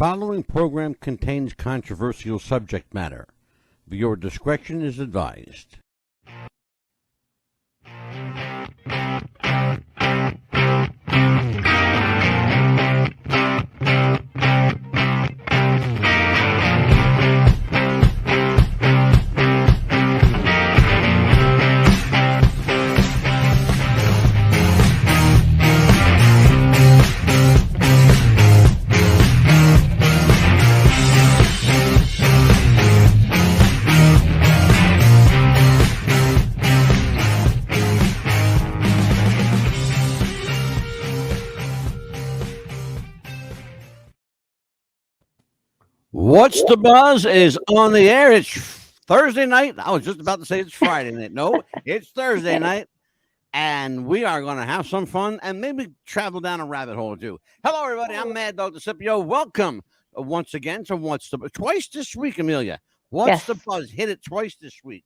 following program contains controversial subject matter. Viewer discretion is advised. What's the Buzz is on the air. It's Thursday night. I was just about to say it's Friday night. No, it's Thursday night. And we are going to have some fun and maybe travel down a rabbit hole or two. Hello, everybody. I'm Mad Dog DeCipio. Welcome once again to What's the Buzz. Twice this week, Amelia. What's the Buzz? Hit it twice this week.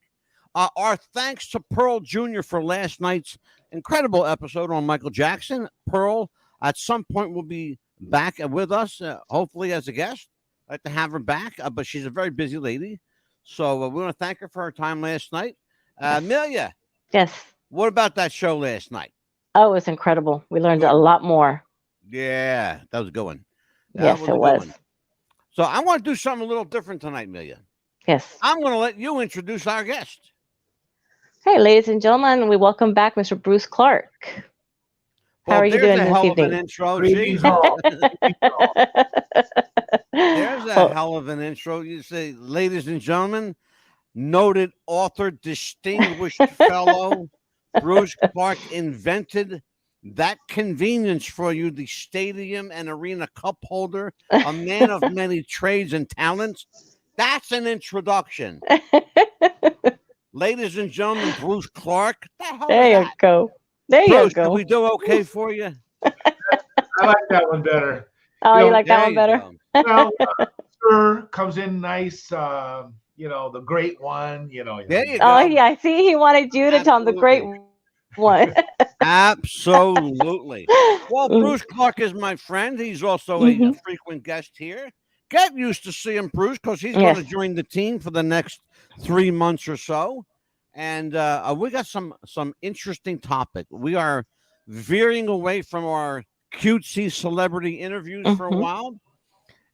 Our thanks to Pearl Jr. for last night's incredible episode on Michael Jackson. Pearl, at some point, will be back with us, hopefully as a guest. I'd like to have her back, but she's a very busy lady. So we want to thank her for her time last night. Amelia. Yes. What about that show last night? Oh, it was incredible. We learned a lot more. Yeah, that was a good one. Yes, it was. So I want to do something a little different tonight, Amelia. Yes. I'm going to let you introduce our guest. Hey, ladies and gentlemen, we welcome back Mr. Bruce Clark. How are you doing this evening? There's a hell of an intro. You say, ladies and gentlemen, noted author, distinguished fellow, Bruce Clark invented that convenience for you, the stadium and arena cup holder, a man of many trades and talents. That's an introduction. Ladies and gentlemen, Bruce Clark. There you go. There you go. Did we do okay for you? I like that one better. Oh, you like that one better? Well, sir comes in nice. The great one. There you go. Oh, yeah. I see. He wanted you to tell him the great one. Absolutely. Well, Bruce Clark is my friend. He's also a frequent guest here. Get used to seeing Bruce because he's going to join the team for the next 3 months or so. And we got some interesting topic. We are veering away from our cutesy celebrity interviews for a while.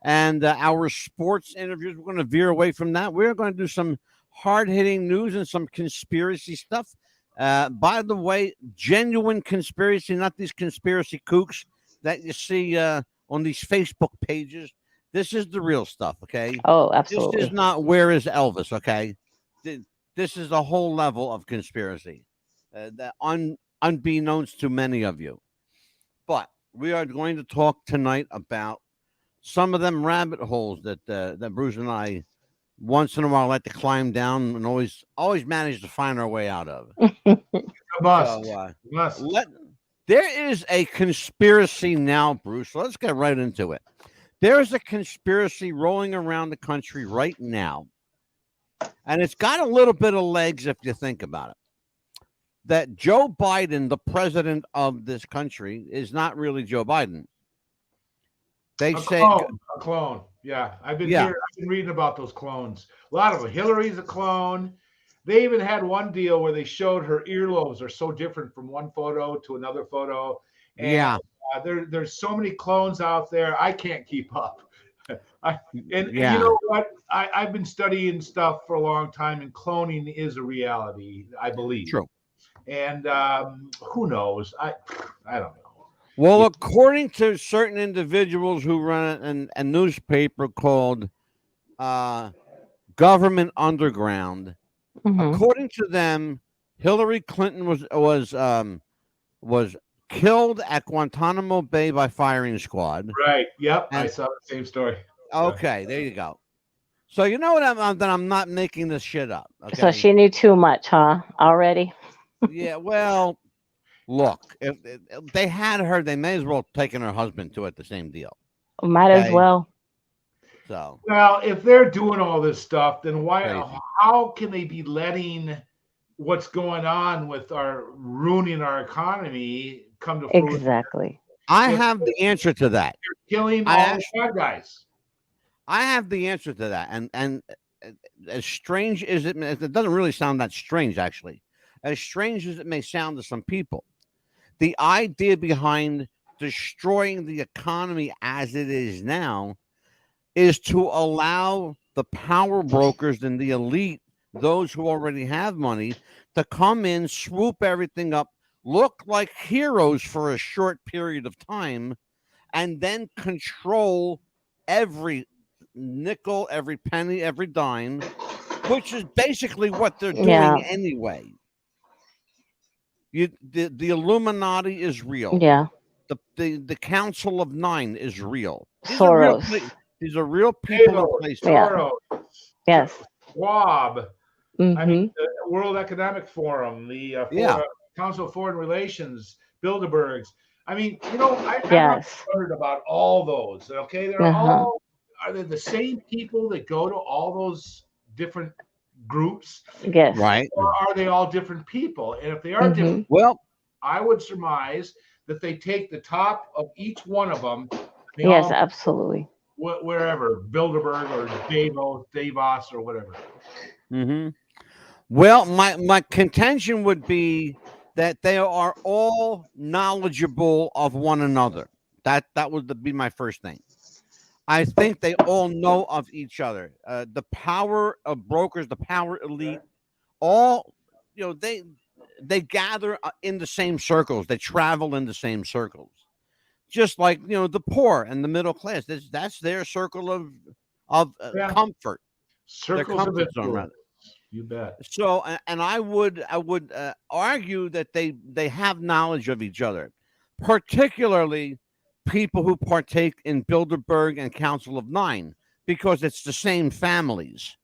And our sports interviews, we're going to veer away from that. We're going to do some hard-hitting news and some conspiracy stuff. By the way, genuine conspiracy, not these conspiracy kooks that you see on these Facebook pages. This is the real stuff, okay? Oh, absolutely. This is not Where is Elvis, okay? This is a whole level of conspiracy, that unbeknownst to many of you. But we are going to talk tonight about some of them rabbit holes that Bruce and I once in a while like to climb down and always manage to find our way out of. There is a conspiracy now, Bruce. So let's get right into it. There is a conspiracy rolling around the country right now. And it's got a little bit of legs if you think about it. That Joe Biden, the president of this country, is not really Joe Biden. They say a clone. Yeah, I've been reading about those clones. A lot of them. Hillary's a clone. They even had one deal where they showed her earlobes are so different from one photo to another photo. And there's so many clones out there. I can't keep up. You know what? I've been studying stuff for a long time, and cloning is a reality, I believe. True. And who knows? I don't know. Well, according to certain individuals who run a newspaper called Government Underground, according to them, Hillary Clinton was killed at Guantanamo Bay by firing squad. Right. Yep. I saw the same story. Okay, there you go. So you know what I'm not making this shit up. Okay? So she knew too much, huh? Already? Yeah. Well, look, if they had her, they may as well have taken her husband to it. The same deal. Might as well. So. Well, if they're doing all this stuff, then how can they be letting what's going on with ruining our economy come to fruition? Exactly. I have the answer to that. You're killing all the bad guys. I have the answer to that, and as strange as it doesn't really sound that strange, actually. As strange as it may sound to some people, the idea behind destroying the economy as it is now is to allow the power brokers and the elite, those who already have money, to come in, swoop everything up, look like heroes for a short period of time, and then control every nickel, every penny, every dime, which is basically what they're Yeah. doing anyway. The Illuminati is real. Yeah. The Council of Nine is real. Soros. These are real people and Bezos, places. Yeah. Soros, Yes. Schwab. I mean, Mm-hmm. the World Economic Forum, the Yeah. Council of Foreign Relations, Bilderbergs. I mean, you know, I've Yes. heard about all those. Okay, they're Uh-huh. all are they the same people that go to all those different groups, Yes. Right. or are they all different people? And if they are different, Mm-hmm. Well, I would surmise that they take the top of each one of them. They Yes, all absolutely. wherever Bilderberg or Davos or whatever. hmm well, my contention would be that they are all knowledgeable of one another. That would be my first thing. I think they all know of each other. The power of brokers, the power elite, all they gather in the same circles. They travel in the same circles, just like the poor and the middle class. That's their circle of Yeah, comfort, their circles of comfort zone, influence. rather. You bet. So, and I would argue that they have knowledge of each other, particularly people who partake in Bilderberg and Council of Nine, because it's the same families,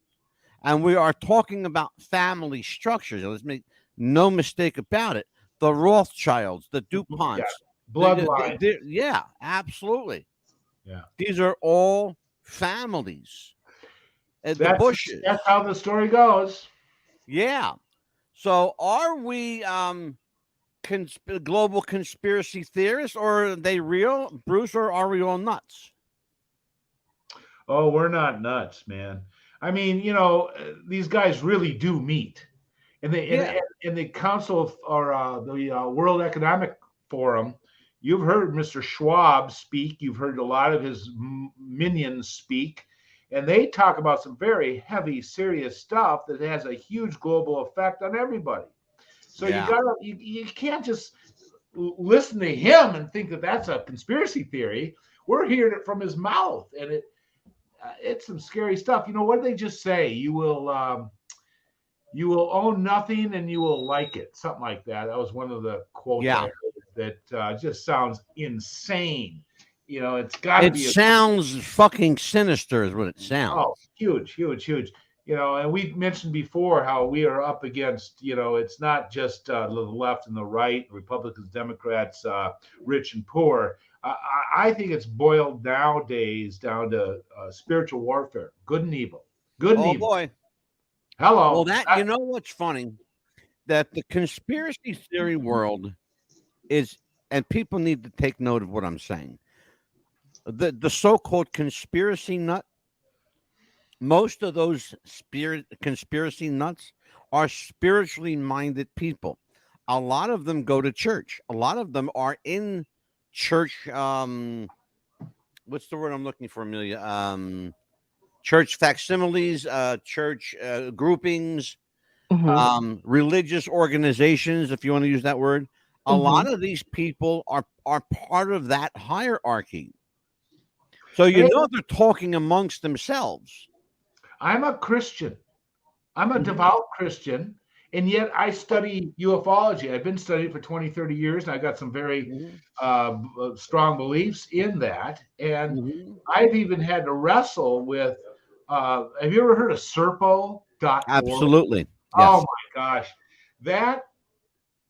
and we are talking about family structures. Let's make no mistake about it. The Rothschilds, the DuPonts, Yeah. Bloodline. yeah, absolutely. Yeah. These are all families. The Bushes, That's how the story goes. yeah. So, are we global conspiracy theorists, or are they real, Bruce, or are we all nuts? Oh, we're not nuts, man. I mean, these guys really do meet, and they Yeah. and the Council of, or the World Economic Forum. You've heard Mr. Schwab speak. You've heard a lot of his minions speak, and they talk about some very heavy, serious stuff that has a huge global effect on everybody. So Yeah. you can't just listen to him and think that that's a conspiracy theory. We're hearing it from his mouth, and it's some scary stuff. What did they just say? You will own nothing and you will like it. Something like that. That was one of the quotes Yeah. I heard that just sounds insane. It's got to It be sounds fucking sinister, is what it sounds. huge, huge, huge. And we mentioned before how we are up against, it's not just the left and the right, Republicans, Democrats, rich and poor. I think it's boiled nowadays down to spiritual warfare, good and evil. Good and Oh evil. boy. Hello. Well, what's funny? That the conspiracy theory world is, and people need to take note of what I'm saying. The so-called conspiracy nut, most of those conspiracy nuts are spiritually minded people. A lot of them go to church. A lot of them are in church. What's the word I'm looking for, Amelia? Church facsimiles, church groupings, Mm-hmm. religious organizations, if you want to use that word. A lot of these people are part of that hierarchy. So they're talking amongst themselves. I'm a Christian. I'm a devout Christian, and yet I study ufology. I've been studying for 20, 30 years, and I've got some very strong beliefs in that. And I've even had to wrestle with, have you ever heard of Serpo.org? Absolutely. Oh Yes. my gosh.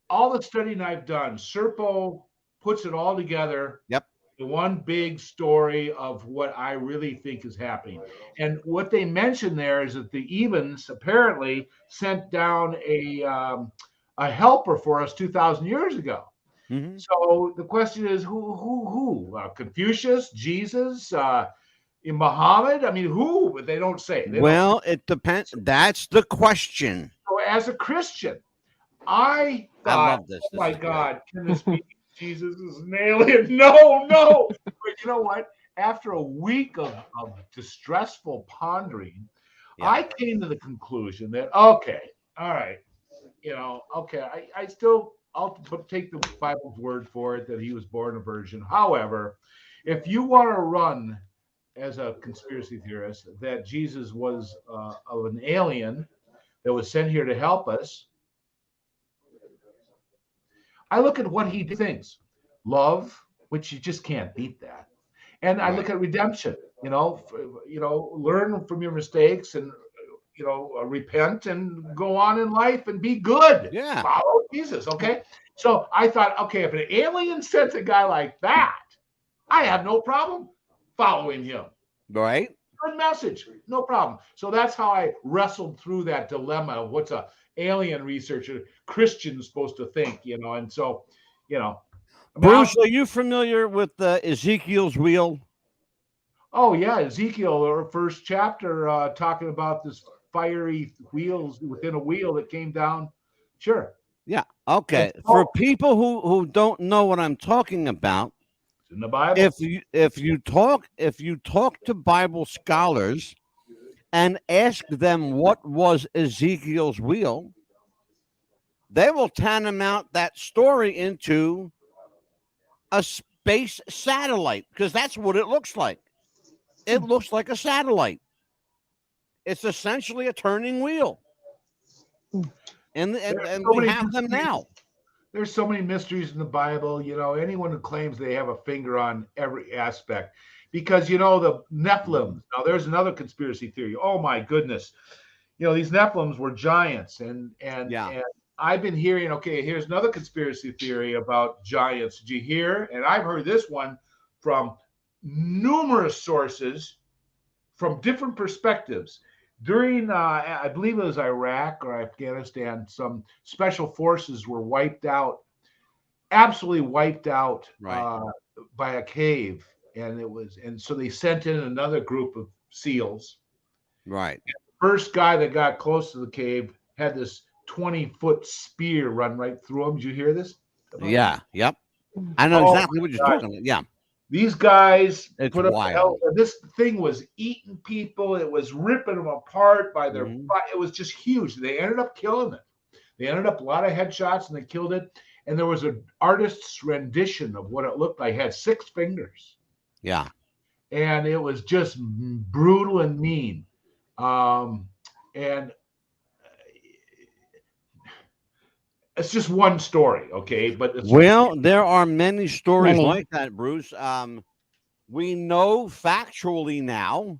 All the studying I've done, Serpo puts it all together. Yep. The one big story of what I really think is happening. And what they mentioned there is that the Evans apparently sent down a helper for us 2,000 years ago. Mm-hmm. So the question is, who? Confucius, Jesus, In Muhammad? I mean, who? But they don't say. Well, it depends. That's the question. So as a Christian, I thought, love this. oh my God, can this be Jesus is an alien? No. But you know what? After a week of distressful pondering, I came to the conclusion that, okay, all right, okay, I'll take the Bible's word for it that he was born a virgin. However, if you want to run as a conspiracy theorist that Jesus was of an alien that was sent here to help us, I look at what he did things. Love, which you just can't beat that. And I look at redemption, learn from your mistakes and repent and go on in life and be good. Yeah. Follow Jesus. Okay. So I thought, okay, if an alien sends a guy like that, I have no problem following him. Right. Good message. No problem. So that's how I wrestled through that dilemma of what's a alien researcher Christian supposed to think, and so, Bruce, are you familiar with Ezekiel's wheel? Oh yeah, Ezekiel, or first chapter, talking about this fiery wheels within a wheel that came down. Sure. Yeah. Okay. For people who don't know what I'm talking about, it's in the Bible. If you talk to Bible scholars and ask them what was Ezekiel's wheel, they will tantamount that story into a space satellite, because that's what it looks like. It looks like a satellite. It's essentially a turning wheel. And we have them now. There's so many mysteries in the Bible. Anyone who claims they have a finger on every aspect, because the Nephilim. Now, there's another conspiracy theory. Oh my goodness, these Nephilims were giants, and I've been hearing. Okay, here's another conspiracy theory about giants. Did you hear? And I've heard this one from numerous sources from different perspectives. During, I believe it was Iraq or Afghanistan, some special forces were absolutely wiped out by a cave. And so they sent in another group of SEALs. Right. And the first guy that got close to the cave had this 20-foot spear run right through him. Did you hear this? Yeah. Yep. I know exactly what you're talking about. Yeah. These guys put up hell. This thing was eating people. It was ripping them apart by their butt. It was just huge. They ended up killing it. They ended up a lot of headshots and they killed it. And there was an artist's rendition of what it looked like. It had 6 fingers. Yeah. And it was just brutal and mean. And it's just one story, okay? But there are many stories like that, Bruce. We know factually now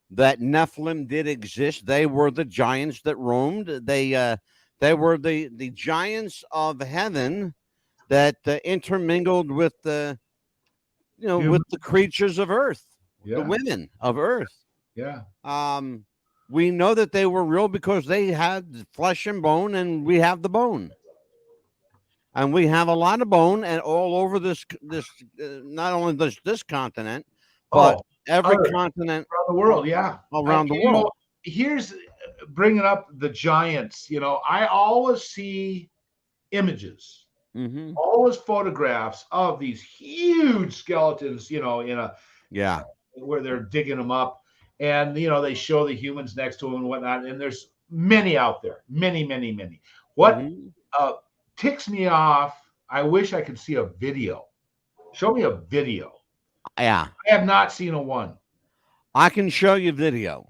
that Nephilim did exist. They were the giants that roamed. They were the giants of heaven that intermingled with the with the creatures of earth, the women of earth. Yeah. We know that they were real because they had flesh and bone, and we have the bone. And we have a lot of bone, and all over this not only this continent, but every continent around the world. Yeah, around the world. Here's bringing up the giants. I always see images, always photographs of these huge skeletons. In a where they're digging them up, and they show the humans next to them and whatnot. And there's many out there, many. What ticks me off, I wish I could see a video. Show me a video. Yeah. I have not seen a one. I can show you video.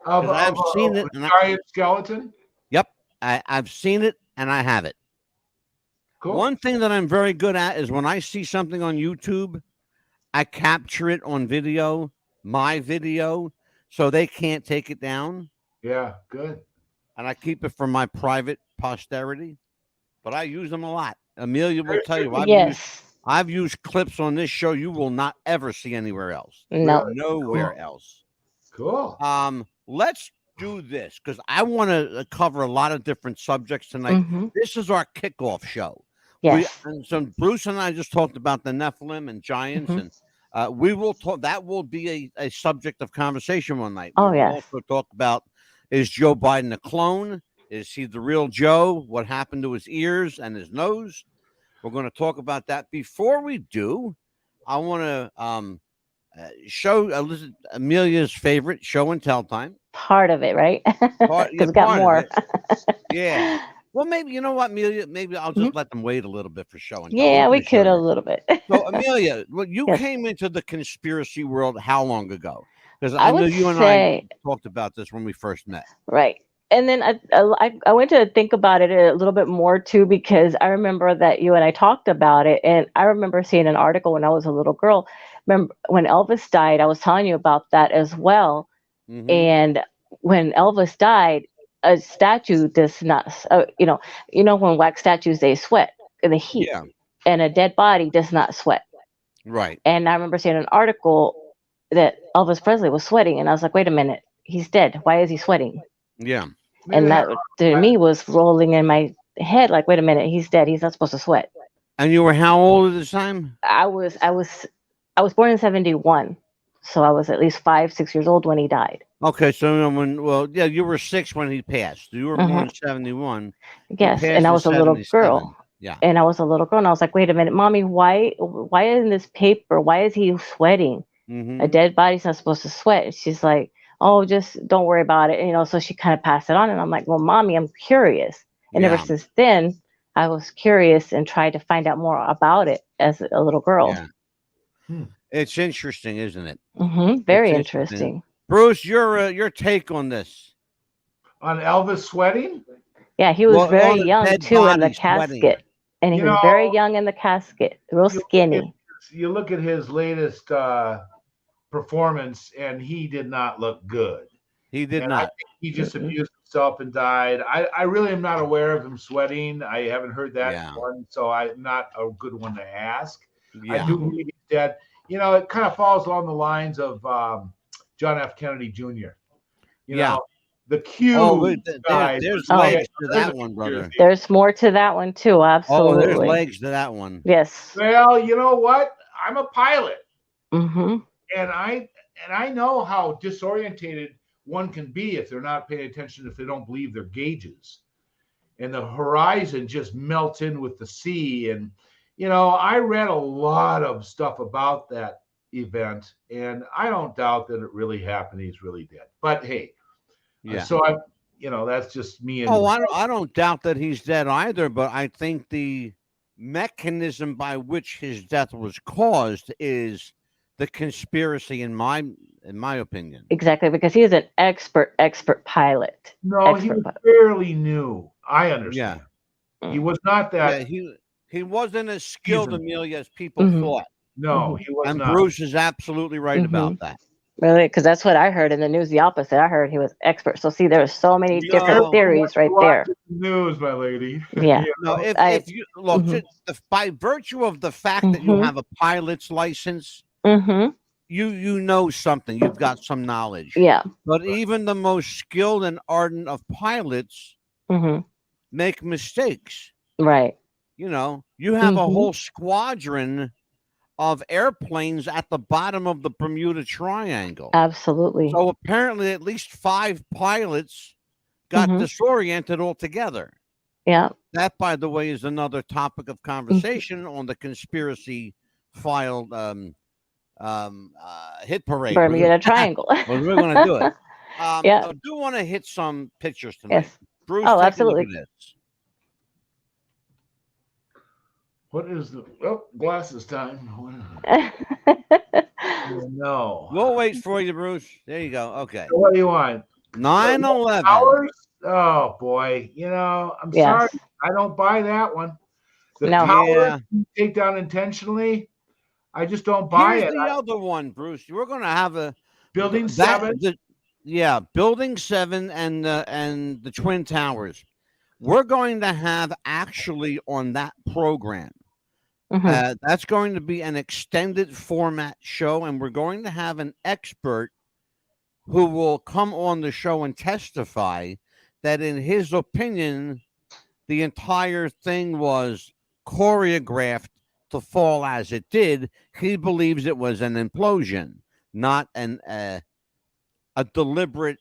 I've seen it. A giant skeleton? Yep. I've seen it and I have it. Cool. One thing that I'm very good at is when I see something on YouTube, I capture it on video, my video, so they can't take it down. Yeah, good. And I keep it for my private posterity. But I use them a lot. Amelia will tell you. I've used clips on this show you will not ever see anywhere else. No. Nowhere else. Cool. Let's do this because I want to cover a lot of different subjects tonight. This is our kickoff show. Yes. So Bruce and I just talked about the Nephilim and giants, We will talk. That will be a subject of conversation one night. Oh, We will yes. also talk about, is Joe Biden a clone? Is he the real Joe? What happened to his ears and his nose? We're going to talk about that. Before we do, I want to listen Amelia's favorite show and tell time. Part of it, right? Part, Because we got part of more. it. Yeah. Well, maybe you know what, Amelia. Maybe I'll just let them wait a little bit for show and tell. Yeah, Who's we gonna show could a you? little bit. So, Amelia, well, you Yes. came into the conspiracy world how long ago? Because I I know would you and say, I talked about this when we first met. right. And then I went to think about it a little bit more too, because I remember that you and I talked about it. And I remember seeing an article when I was a little girl. Remember when Elvis died, I was telling you about that as well. Mm-hmm. And when Elvis died, a statue does not, when wax statues, they sweat in the heat, Yeah. and a dead body does not sweat. Right. And I remember seeing an article that Elvis Presley was sweating, and I was like, wait a minute, he's dead. Why is he sweating? Yeah. And that to me was rolling in my head, like, wait a minute, he's dead. He's not supposed to sweat. And you were how old at the time? I was born in 1971, so I was at least 5-6 years old when he died. Okay, so you were 6 when he passed. You were born in 1971. Yes, and I was a little girl. Yeah. And I was a little girl, and I was like, wait a minute, Mommy, why in this paper, why is he sweating? Mm-hmm. A dead body's not supposed to sweat. And she's like, oh, just don't worry about it. So she kind of passed it on. And I'm like, well, Mommy, I'm curious. And ever since then, I was curious and tried to find out more about it as a little girl. Yeah. It's interesting, isn't it? Mm-hmm. Very interesting. Bruce, your take on this? On Elvis sweating? Yeah, he was very young too in the casket. Sweating. And he was very young in the casket, real skinny. You look at his latest performance, and he did not look good. He did not. I think he just abused himself and died. I really am not aware of him sweating. I haven't heard that one, so I'm not a good one to ask. Yeah. I do believe he's dead. It kind of falls along the lines of John F. Kennedy Jr. You know, the Q. There's legs to that one, brother. There's more to that one too. Absolutely. Oh, there's legs to that one. Yes. Well, you know what? I'm a pilot, mm-hmm. and I know how disorientated one can be if they're not paying attention, if they don't believe their gauges, and the horizon just melts in with the sea. And I read a lot of stuff about that event, and I don't doubt that it really happened. He's really dead. But hey, so that's just me. And I don't doubt that he's dead either. But I think the mechanism by which his death was caused is the conspiracy, in my opinion. Exactly, because he is an expert pilot. No, he was fairly new. I understand. Yeah. He was not that. Yeah, he wasn't as skilled, Amelia, as people thought. No, he was not. And Bruce is absolutely right about that. Really, because that's what I heard in the news. The opposite. I heard he was expert. So see, there's so many different theories right there. News, my lady. Yeah. No, if you look, by virtue of the fact that you have a pilot's license, you know something. You've got some knowledge. Yeah. But even the most skilled and ardent of pilots make mistakes. Right. You have a whole squadron of airplanes at the bottom of the Bermuda Triangle. Absolutely. So apparently at least 5 pilots got disoriented altogether. Yeah. That, by the way, is another topic of conversation on the conspiracy filed hit parade. Bermuda Triangle. We're going to do it. Yeah. I do want to hit some pictures tonight. Yes. Bruce, absolutely. Take a look at this. What is glasses time? No. We'll wait for you, Bruce. There you go. Okay. So what do you want? 9/11. Towers? Oh boy. I'm sorry. I don't buy that one. The towers take down intentionally. I just don't buy it. Here's the other one, Bruce. We're going to have a Building 7. Building 7 and the Twin Towers. We're going to have actually on that program. That's going to be an extended format show, and we're going to have an expert who will come on the show and testify that, in his opinion, the entire thing was choreographed to fall as it did. He believes it was an implosion, not a deliberate,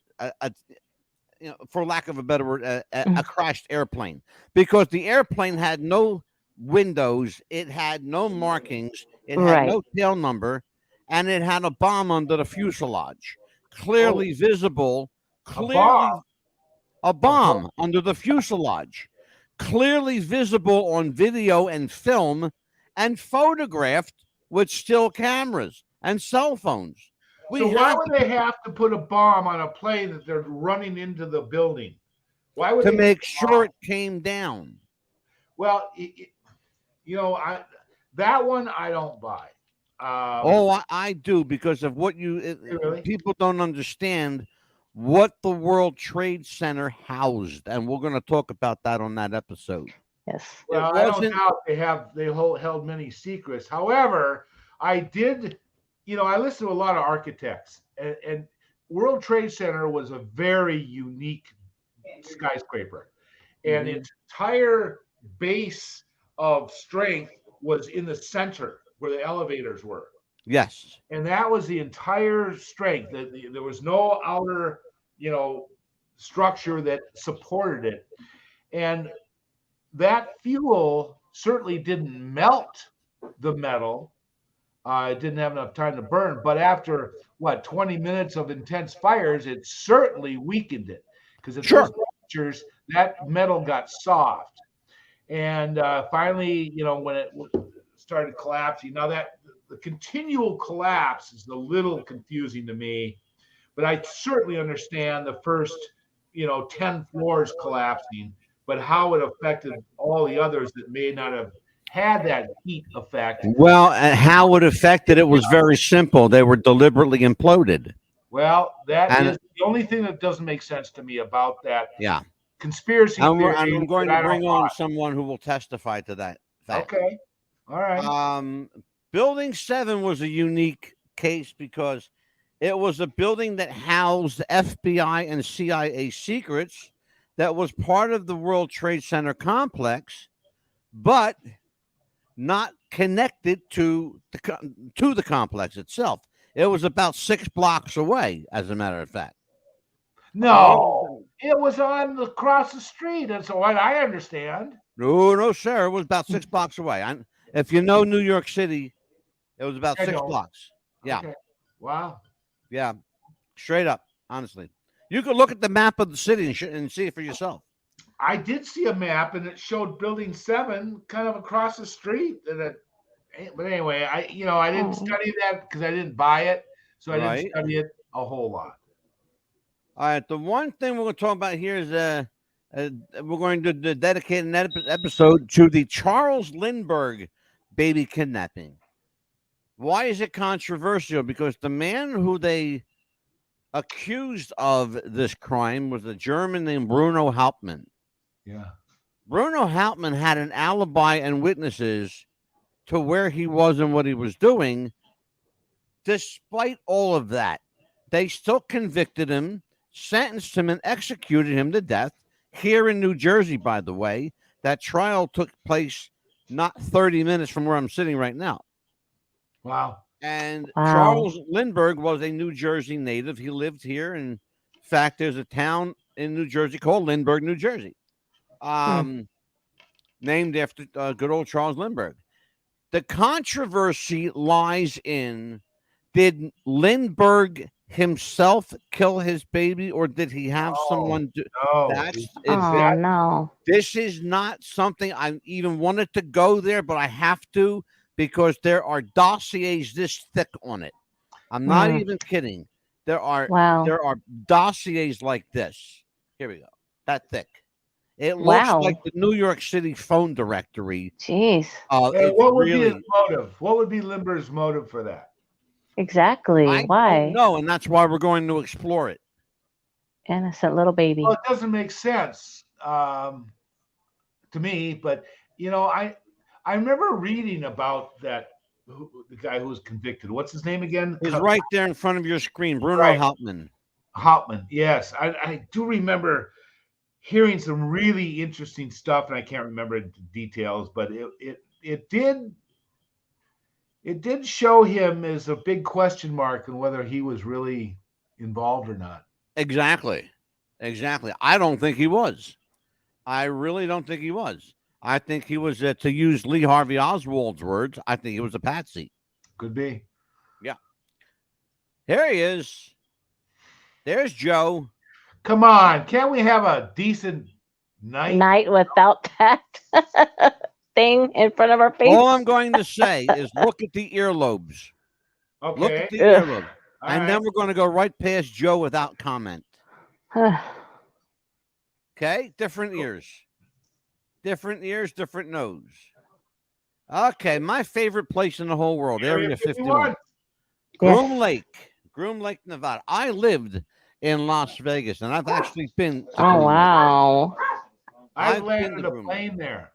for lack of a better word, a crashed airplane, because the airplane had no windows, it had no markings, it had Right. no tail number, and it had a bomb under the fuselage, clearly visible, A bomb. clearly a bomb under the fuselage, clearly visible on video and film, and photographed with still cameras and cell phones. So why would they have to put a bomb on a plane that they're running into the building? Why would to they make sure it came down? Well, that one I don't buy. I do, because of what Really? people don't understand what the World Trade Center housed, and we're going to talk about that on that episode. Yes. Well, I don't doubt they held many secrets. However, I did, I listened to a lot of architects, and World Trade Center was a very unique skyscraper, and its entire base of strength was in the center where the elevators were. Yes. And that was the entire strength. There was no outer, structure that supported it. And that fuel certainly didn't melt the metal. It didn't have enough time to burn. But after 20 minutes of intense fires, it certainly weakened it, because at those temperatures, that metal got soft. And finally, when it started collapsing, now that the continual collapse is a little confusing to me, but I certainly understand the first, 10 floors collapsing, but how it affected all the others that may not have had that heat effect. Well, how it affected it was very simple. They were deliberately imploded. Well, that is the only thing that doesn't make sense to me about that. Yeah. Conspiracy theory. I'm going to bring on someone who will testify to that fact. Okay. All right. Building 7 was a unique case because it was a building that housed FBI and CIA secrets that was part of the World Trade Center complex, but not connected to the complex itself. It was about 6 blocks away, as a matter of fact. No, it was across the street. That's what I understand. No, sir. It was about 6 blocks away. If you know New York City, it was about 6 blocks. Yeah. Okay. Wow. Yeah. Straight up, honestly. You could look at the map of the city and see it for yourself. I did see a map, and it showed Building 7 kind of across the street. But anyway, I didn't study that because I didn't buy it, so I didn't study it a whole lot. All right. The one thing we're going to talk about here is we're going to dedicate an episode to the Charles Lindbergh baby kidnapping. Why is it controversial? Because the man who they accused of this crime was a German named Bruno Hauptmann. Yeah. Bruno Hauptmann had an alibi and witnesses to where he was and what he was doing. Despite all of that, they still convicted him, sentenced him, and executed him to death here in New Jersey, by the way. That trial took place not 30 minutes from where I'm sitting right now. Wow. And Charles Lindbergh was a New Jersey native. He lived here. In fact, there's a town in New Jersey called Lindbergh, New Jersey, named after good old Charles Lindbergh. The controversy lies in, did Lindbergh himself kill his baby, or did he have someone do? No. No. This is not something I even wanted to go there, but I have to, because there are dossiers this thick on it. I'm not even kidding. There are dossiers like this. Here we go. That thick. It looks like the New York City phone directory. Jeez. What would be his motive? What would be Lindbergh's motive for that? Exactly. Why? No, and that's why we're going to explore it. Innocent little baby. Well, it doesn't make sense to me, but I remember reading about the guy who was convicted. What's his name again? He's right there in front of your screen, Bruno Hauptmann. Hauptmann, yes. I do remember hearing some really interesting stuff, and I can't remember the details, but it did it did show him as a big question mark on whether he was really involved or not. Exactly. Exactly. I don't think he was. I really don't think he was. I think he was, to use Lee Harvey Oswald's words, I think he was a patsy. Could be. Yeah. Here he is. There's Joe. Come on, can't we have a decent night? Night without that thing in front of our face. All I'm going to say is look at the earlobes. Okay. Look at the Ugh. earlobes. All And right. then we're going to go right past Joe without comment. Okay? Different ears. Different ears, different nose. Okay, my favorite place in the whole world, Area 51. Groom Lake. Groom Lake, Nevada. I lived in Las Vegas, and I've actually been to Oh Groom Lake. wow. I've I've been landed to a Groom plane there.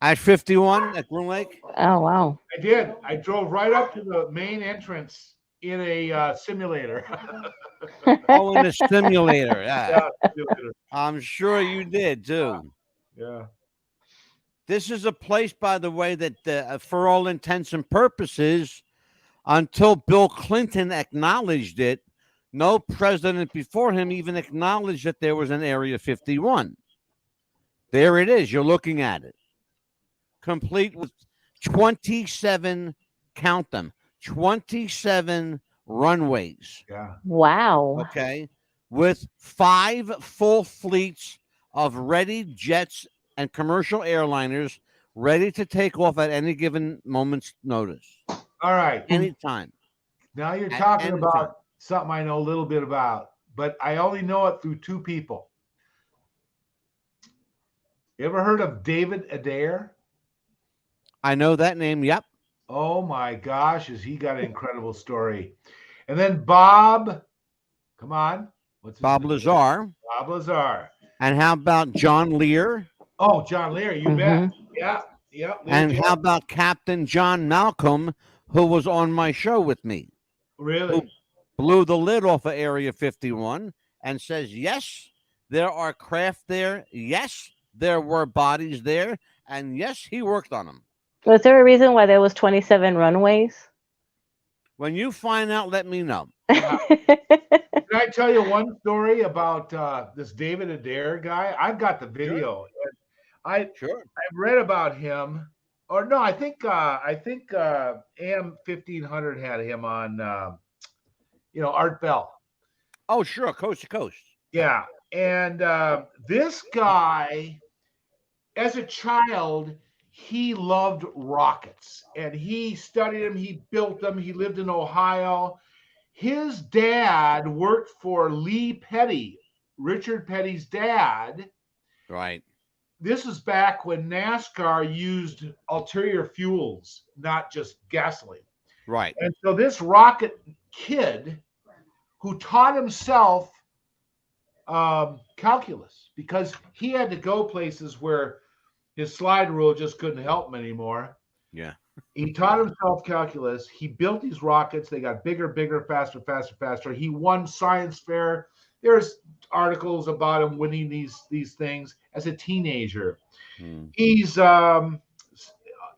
At 51 at Groom Lake? Oh wow. I did. I drove right up to the main entrance in a simulator. Oh, in a simulator. Yeah. Yeah, simulator. I'm sure you did too. Yeah. This is a place, by the way, that for all intents and purposes, until Bill Clinton acknowledged it, no president before him even acknowledged that there was an Area 51. There it is. You're looking at it. Complete with 27, count them, 27 runways. Yeah. Wow. Okay. With 5 full fleets of ready jets and commercial airliners ready to take off at any given moment's notice. All right. Anytime. Now you're At talking any about time. something I know a little bit about, but I only know it through 2 people. You ever heard of David Adair? I know that name. Yep. Oh my gosh, has he got an incredible story. And then Bob, come on. What's his Bob name? Lazar. Bob Lazar. And how about John Lear? Oh, John Lear, you bet. Yeah. Lear And Jones. how about Captain John Malcolm, who was on my show with me? Really? Blew the lid off of Area 51 and says, yes, there are craft there. Yes, there were bodies there. And yes, he worked on them. Was there a reason why there was 27 runways? When you find out, let me know. Can I tell you one story about this David Adair guy? I've got the video. I read about him, or no, I think AM 1500 had him on, Art Bell. Oh, sure, coast to coast. Yeah, and this guy, as a child, he loved rockets, and he studied them. He built them. He lived in Ohio. His dad worked for Lee Petty, Richard Petty's dad. Right. This is back when NASCAR used ulterior fuels, not just gasoline. Right. And so this rocket kid who taught himself calculus, because he had to go places where his slide rule just couldn't help him anymore. Yeah. He taught himself calculus. He built these rockets. They got bigger, faster, faster, faster. He won science fair. There's articles about him winning these things as a teenager. He's some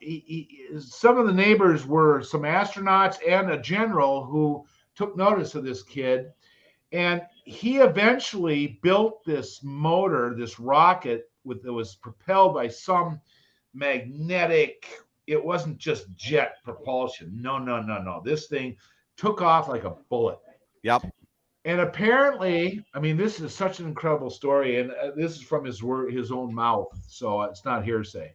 of the neighbors were some astronauts and a general who took notice of this kid. And he eventually built this motor, this rocket that was propelled by some magnetic. It wasn't just jet propulsion. No. This thing took off like a bullet. Yep. And apparently, I mean, this is such an incredible story, and this is from his own mouth, so it's not hearsay.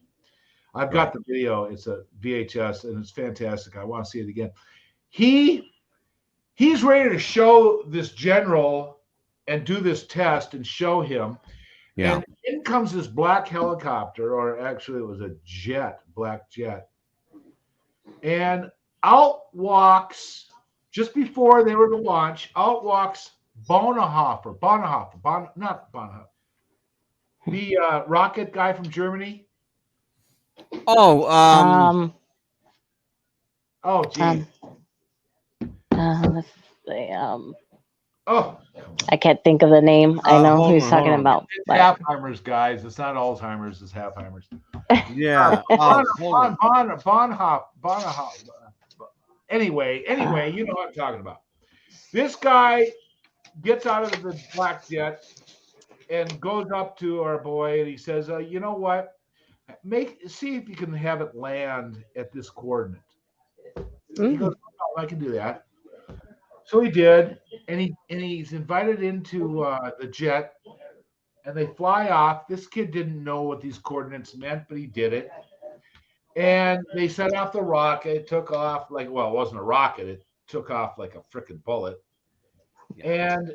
I've got the video. It's a VHS, and it's fantastic. I want to see it again. He's ready to show this general and do this test and show him. Yeah. And in comes this black helicopter, or actually it was a black jet. And out walks, just before they were to launch, out walks Bonhoeffer, the rocket guy from Germany. Oh, oh, geez. Let's see. Oh, I can't think of the name. I know who he's talking about. it's But Alzheimer's, guys. It's not Alzheimer's. It's Alzheimer's. Yeah. Hold on. Bonhoff. Anyway, you know what I'm talking about. This guy gets out of the black jet and goes up to our boy and he says, "You know what? See if you can have it land at this coordinate." He goes, "Oh, I can do that." So he did, and he's invited into the jet, and they fly off. This kid didn't know what these coordinates meant, but he did it. And they set off the rocket. It took off like, well, it wasn't a rocket. It took off like a freaking bullet. And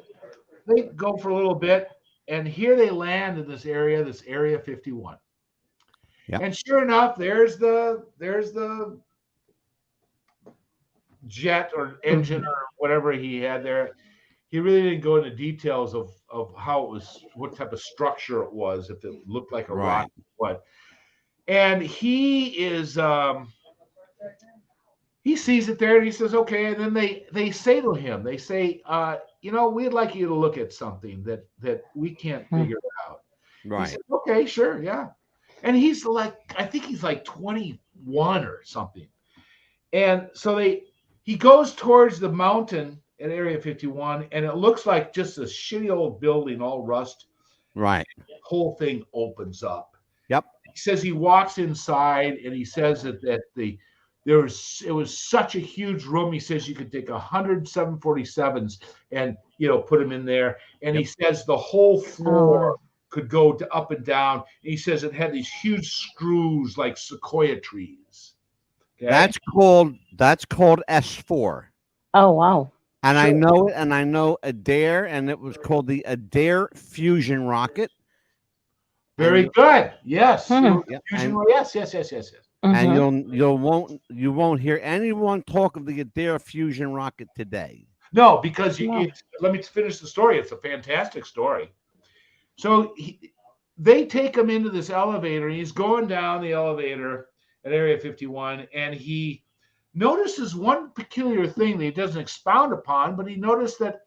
they go for a little bit, and here they land in this area 51. Yep. And sure enough, there's the jet or engine or whatever he had there. He really didn't go into details of how it was, what type of structure it was, if it looked like a rocket, what. And he is he sees it there and he says, okay. And then they say to him, they say, we'd like you to look at something that we can't figure out. Right. He said, okay, sure, yeah. And he's like, I think he's like 21 or something. And so he goes towards the mountain at Area 51, and it looks like just a shitty old building, all rust. Right. The whole thing opens up. Yep. He says he walks inside, and he says that it was such a huge room. He says you could take 100 747s and put them in there. And he says the whole floor could go up and down. And he says it had these huge screws like sequoia trees. Okay? That's called S4. Oh wow. And sure. I know it, and I know Adair, and it was called the Adair fusion rocket. Very good. Yes. Yes. Mm-hmm. And you won't hear anyone talk of the Adair fusion rocket today. No, because let me finish the story. It's a fantastic story. So they take him into this elevator, and he's going down the elevator at Area 51, and he notices one peculiar thing that he doesn't expound upon, but he noticed that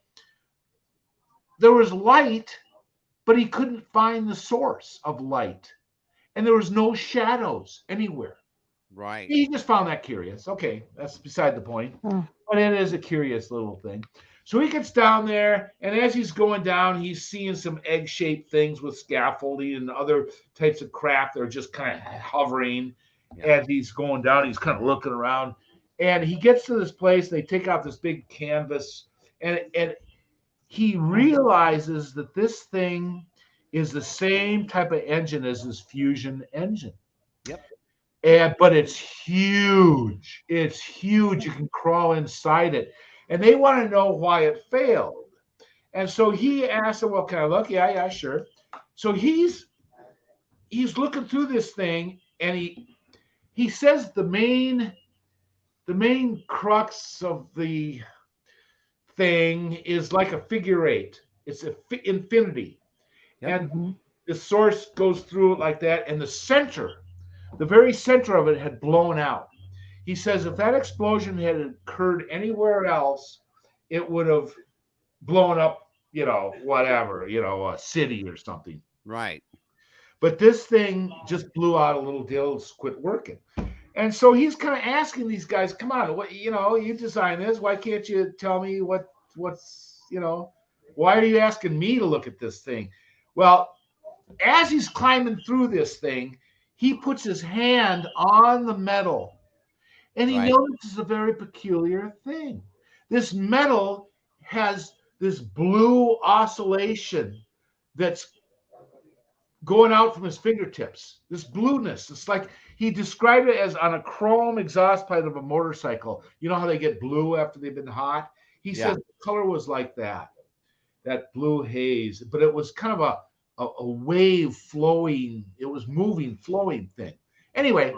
there was light, but he couldn't find the source of light, and there was no shadows anywhere. Right. He just found that curious. Okay, that's beside the point, but it is a curious little thing. So he gets down there, and as he's going down, he's seeing some egg-shaped things with scaffolding and other types of craft that are just kind of hovering. As he's going down, he's kind of looking around, and he gets to this place. They take out this big canvas, and he realizes that this thing is the same type of engine as his fusion engine. Yep. But it's huge. It's huge. You can crawl inside it. And they want to know why it failed. And so he asked them, well, can I look? Yeah, sure. So he's looking through this thing, and he says the main crux of the thing is like a figure eight. It's infinity. Yep. And the source goes through it like that, and the very center of it had blown out. He says if that explosion had occurred anywhere else, it would have blown up, whatever, a city or something. Right. But this thing just blew out a little deal, it's quit working. And so he's kind of asking these guys, come on, what, you designed this. Why can't you tell me what's, why are you asking me to look at this thing? Well, as he's climbing through this thing, he puts his hand on the metal, and he notices a very peculiar thing. This metal has this blue oscillation that's going out from his fingertips, this blueness. It's like he described it as on a chrome exhaust pipe of a motorcycle. You know how they get blue after they've been hot? He said the color was like that blue haze, but it was kind of a wave flowing. It was moving, flowing thing. Anyway,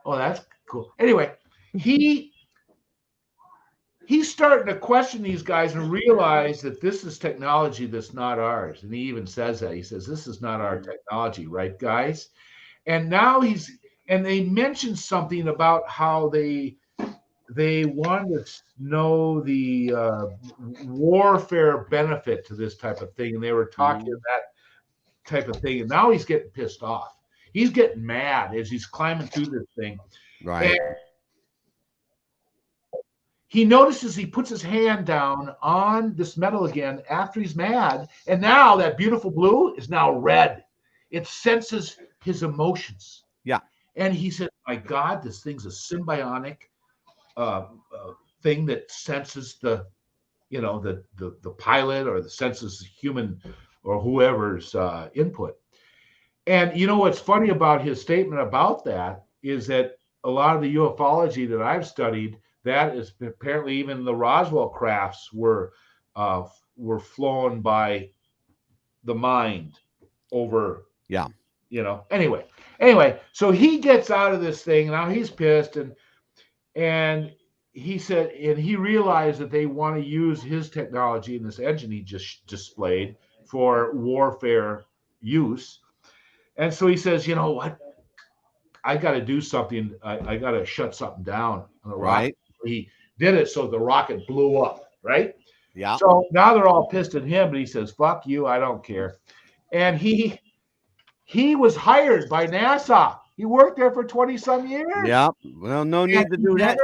that's cool. Anyway, he's starting to question these guys and realize that this is technology that's not ours. And he even says that. He says, this is not our technology, right, guys? And now they mentioned something about how they they wanted to know the warfare benefit to this type of thing, and they were talking that type of thing. And now he's getting pissed off. He's getting mad as he's climbing through this thing. Right. And he notices he puts his hand down on this metal again after he's mad, and now that beautiful blue is now red. It senses his emotions. Yeah. And he said, "My God, this thing's a symbiotic thing that senses the pilot, or the senses human or whoever's input." And what's funny about his statement about that is that a lot of the ufology that I've studied, that is apparently even the Roswell crafts were flown by the mind over. Yeah. Anyway, so he gets out of this thing. Now he's pissed, and he said, and he realized that they want to use his technology in this engine he just displayed for warfare use. And so he says, "You know what? I got to do something. I got to shut something down on the rocket." He did it, so the rocket blew up, right? Yeah. So now they're all pissed at him, but he says, "Fuck you, I don't care." And he was hired by NASA. He worked there for 20-some years. Yeah. Well, no need to do that.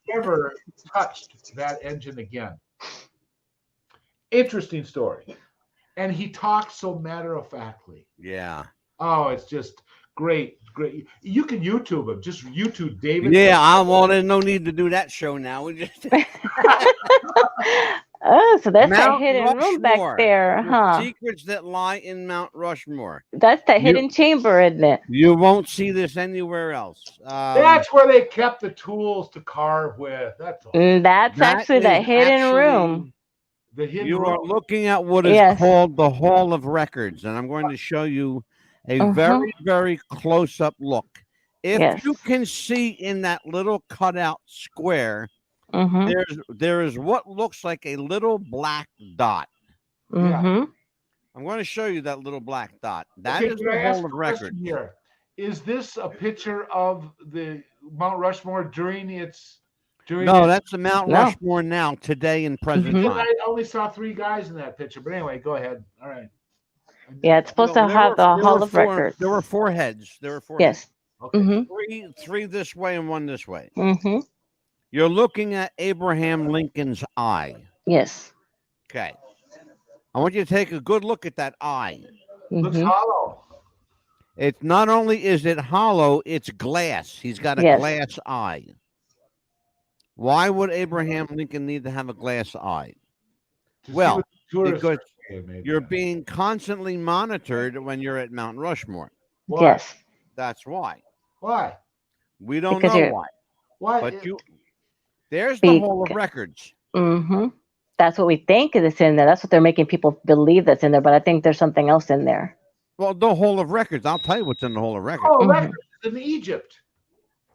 Never touched that engine again. Interesting story. And he talks so matter-of-factly. Yeah. Oh, it's just great. You can YouTube him. Just YouTube David. Yeah, there's no need to do that show now. We just Oh, so that's that Mount hidden room back Rushmore. there, huh? Secrets that lie in Mount Rushmore. That's that hidden chamber, isn't it? You won't see this anywhere else. That's where they kept the tools to carve with. That's all. That's actually that hidden room. The hidden You room. are looking at what is called the Hall of Records, and I'm going to show you a very, very close-up look. If you can see in that little cutout square, there is what looks like a little black dot. Mm-hmm. I'm going to show you that little black dot. That is the Hall of Records. Here. Is this a picture of the Mount Rushmore during its? No, that's the Mount Rushmore now, today in present time. I only saw 3 guys in that picture, but anyway, go ahead. All right. Yeah, it's supposed to have the Hall of Records. There were 4 heads. There were 4 heads. Okay. Three this way and 1 this way. Mm-hmm. You're looking at Abraham Lincoln's eye. Yes. Okay. I want you to take a good look at that eye. Looks hollow. It's not only is it hollow, it's glass. He's got a glass eye. Why would Abraham Lincoln need to have a glass eye? Well, because you're being constantly monitored when you're at Mount Rushmore. Why? Yes. That's why. Why? We don't know why. Why? But there's the Hall of Records. Mm-hmm. That's what we think is in there. That's what they're making people believe that's in there. But I think there's something else in there. Well, the Hall of Records. I'll tell you what's in the Hall of Records. Oh, records in Egypt,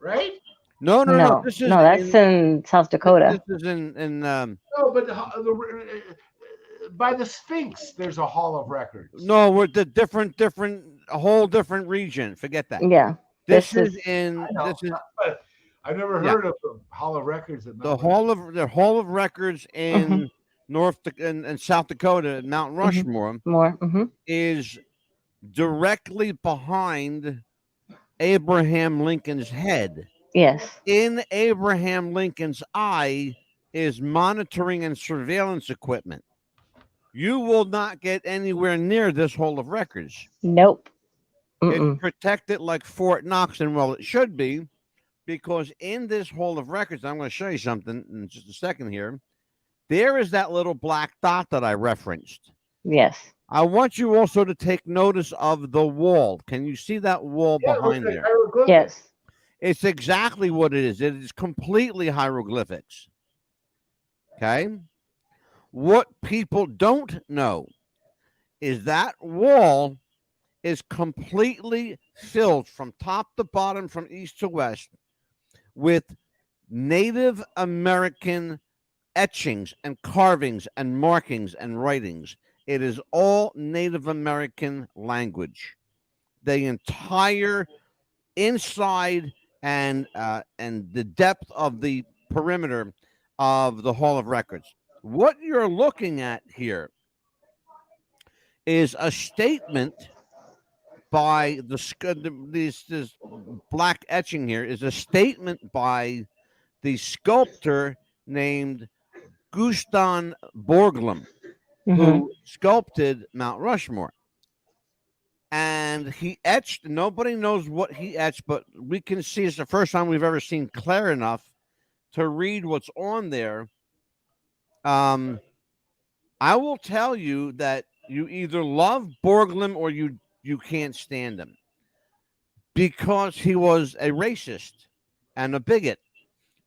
right? No. That's in South Dakota. This is in No, but by the Sphinx, there's a Hall of Records. No, we're the a whole different region. Forget that. Yeah. This is in. I've never heard of the Hall of Records. The Hall of Records in in South Dakota, Mount Rushmore, is directly behind Abraham Lincoln's head. Yes. In Abraham Lincoln's eye is monitoring and surveillance equipment. You will not get anywhere near this Hall of Records. Nope. It's protected like Fort Knox, and well, it should be, because in this Hall of Records, I'm going to show you something in just a second here. There is that little black dot that I referenced. Yes. I want you also to take notice of the wall. Can you see that wall behind there? Yes. It's exactly what it is. It is completely hieroglyphics. Okay? What people don't know is that wall is completely filled from top to bottom, from east to west, with Native American etchings and carvings and markings and writings. It is all Native American language. The entire inside and the depth of the perimeter of the Hall of Records. What you're looking at here is a statement by this black etching here is a statement by the sculptor named Gustav Borglum, who sculpted Mount Rushmore. And he etched, nobody knows what he etched, but we can see it's the first time we've ever seen clear enough to read what's on there. I will tell you that you either love Borglum or you can't stand him, because he was a racist and a bigot.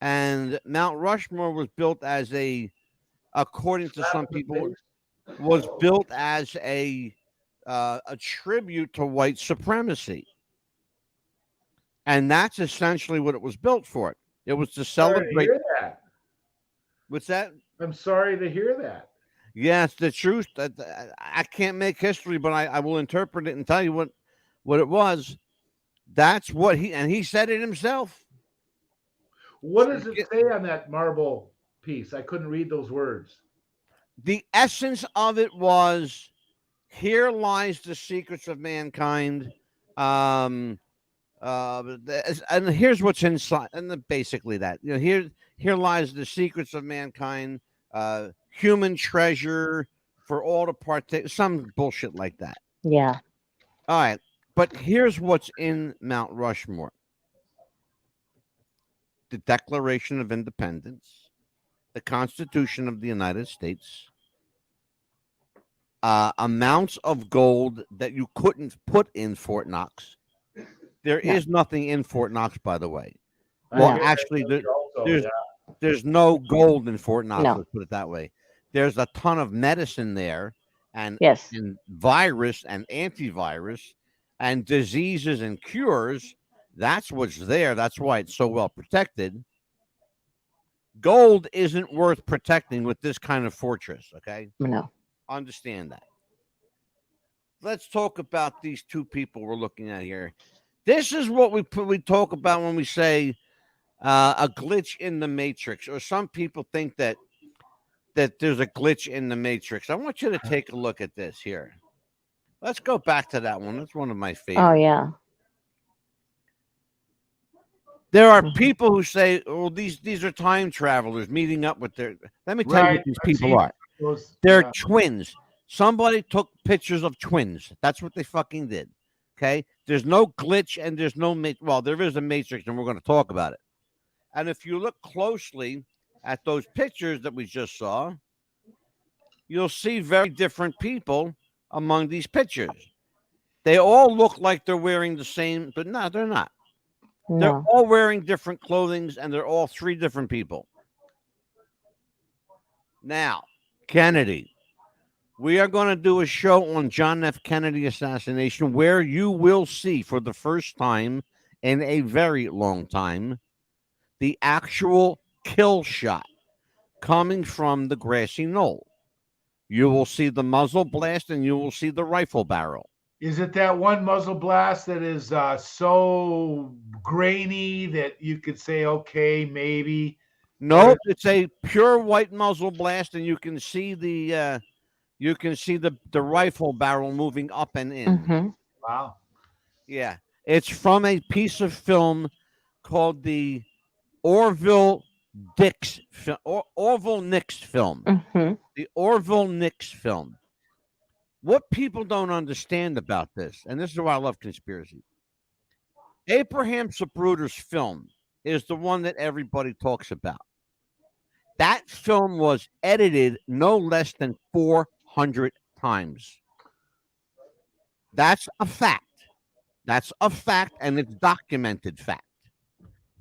And Mount Rushmore was built as according to some people, was built as a tribute to white supremacy. And that's essentially what it was built for. It was to celebrate. Hear that. What's that? I'm sorry to hear that. Yes, the truth. I can't make history, but I will interpret it and tell you what it was. That's what he said it himself. What does it say on that marble piece? I couldn't read those words. The essence of it was, here lies the secrets of mankind. And here's what's inside, and basically that, here lies the secrets of mankind, human treasure for all to partake, some bullshit like that. Yeah. All right, but here's what's in Mount Rushmore: the Declaration of Independence, the Constitution of the United States, amounts of gold that you couldn't put in Fort Knox. There is nothing in Fort Knox, by the way. Well, actually, there's no gold in Fort Knox. No. Let's put it that way. There's a ton of medicine there, and virus and antivirus and diseases and cures. That's what's there. That's why it's so well protected. Gold isn't worth protecting with this kind of fortress. Okay. No. Understand that. Let's talk about these two people we're looking at here. This is what we talk about when we say a glitch in the matrix, or some people think that there's a glitch in the matrix. I want you to take a look at this here. Let's go back to that one. That's one of my favorites. Oh yeah. There are people who say, "Oh, these are time travelers meeting up with their." Let me tell you what these people are. They're twins. Somebody took pictures of twins. That's what they fucking did. Okay? There's no glitch and there's no well, there is a matrix, and we're going to talk about it. And if you look closely at those pictures that we just saw, you'll see very different people among these pictures. They all look like they're wearing the same, but no, they're not. No. They're all wearing different clothing, and they're all three different people. Now, Kennedy. We are going to do a show on John F. Kennedy assassination, where you will see for the first time in a very long time the actual kill shot coming from the grassy knoll. You will see the muzzle blast and you will see the rifle barrel. Is it that one muzzle blast that is so grainy that you could say, okay, maybe? No, it's a pure white muzzle blast, and you can see the rifle barrel moving up and in. Mm-hmm. Wow. Yeah. It's from a piece of film called the Orville Nix film. Mm-hmm. The Orville Nix film. What people don't understand about this, and this is why I love conspiracy. Abraham Zapruder's film is the one that everybody talks about. That film was edited no less than 400 times. That's a fact. That's a fact, and it's documented fact.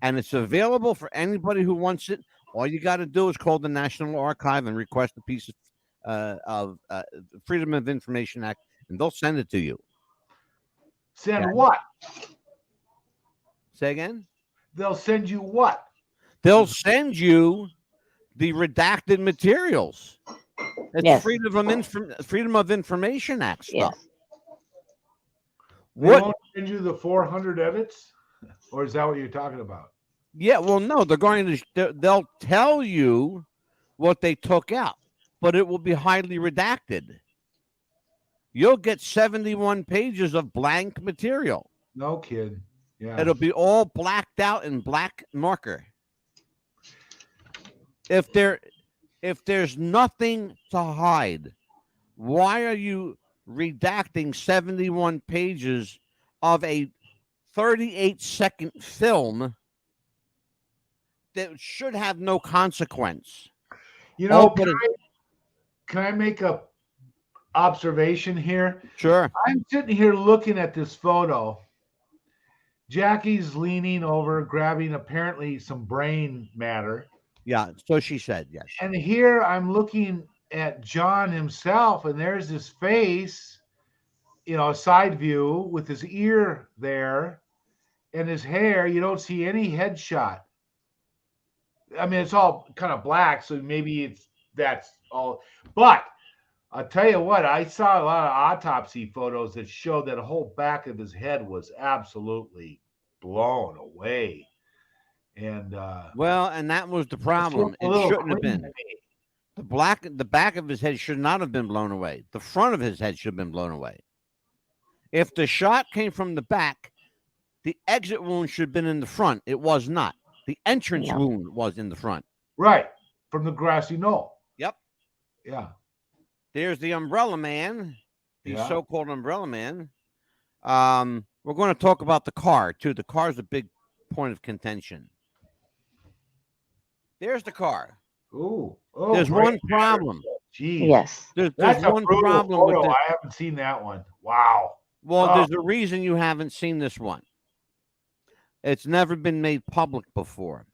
And it's available for anybody who wants it. All you got to do is call the National Archive and request a piece of Freedom of Information Act, and they'll send it to you. Send what? Say again? They'll send you what? They'll send you the redacted materials. It's Freedom of Information Act stuff. Yes. They won't send you the 400 edits? Or is that what you're talking about? Yeah, well, no, they'll tell you what they took out, but it will be highly redacted. You'll get 71 pages of blank material. No kid. Yeah. It'll be all blacked out in black marker. If there's nothing to hide, why are you redacting 71 pages of a 38-second film that should have no consequence? You know, But can I make a observation here? sure. I'm sitting here looking at this photo. Jackie's leaning over, grabbing apparently some brain matter. Yeah, so she said, yes. And here I'm looking at John himself, and there's his face, a side view with his ear there and his hair. You don't see any headshot. I mean, it's all kind of black, so maybe that's all. But I'll tell you what, I saw a lot of autopsy photos that showed that the whole back of his head was absolutely blown away. And and that was the problem. It shouldn't have been. The back of his head should not have been blown away. The front of his head should have been blown away. If the shot came from the back, the exit wound should have been in the front. It was not. The entrance wound was in the front. Right. From the grassy knoll. Yep. Yeah. There's the umbrella man, the so-called umbrella man. We're going to talk about the car, too. The car is a big point of contention. There's the car. Oh, there's one problem. Jeez. Yes. There's one problem with this. I haven't seen that one. Wow. Well, there's a reason you haven't seen this one. It's never been made public before.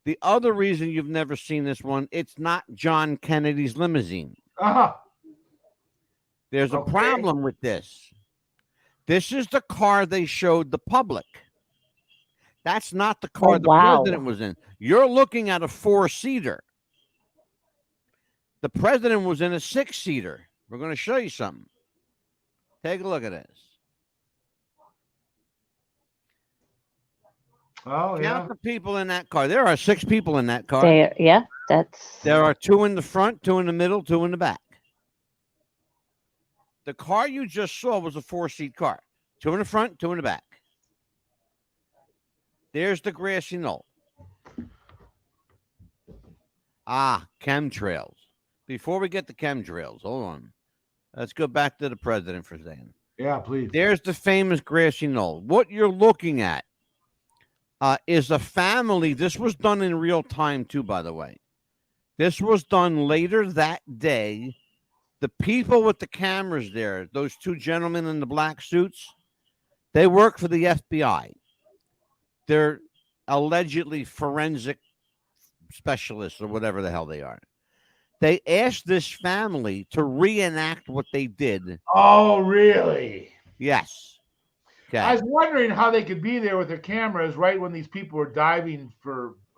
The other reason you've never seen this one, it's not John Kennedy's limousine. Uh-huh. There's a problem with this. This is the car they showed the public. That's not the car the president was in. You're looking at a 4-seater. The president was in a 6-seater. We're going to show you something. Take a look at this. Oh, yeah. Count the people in that car. There are 6 people in that car. There are 2 in the front, 2 in the middle, 2 in the back. The car you just saw was a 4-seat car. 2 in the front, 2 in the back. There's the grassy knoll. Chemtrails. Before we get to chemtrails, hold on. Let's go back to the president for a second. Yeah, please. There's the famous grassy knoll. What you're looking at is a family. This was done in real time, too, by the way. This was done later that day. The people with the cameras there, those 2 gentlemen in the black suits, they work for the FBI. They're allegedly forensic specialists or whatever the hell they are. They asked this family to reenact what they did. Oh, really? Yes. Okay. I was wondering how they could be there with their cameras right when these people were diving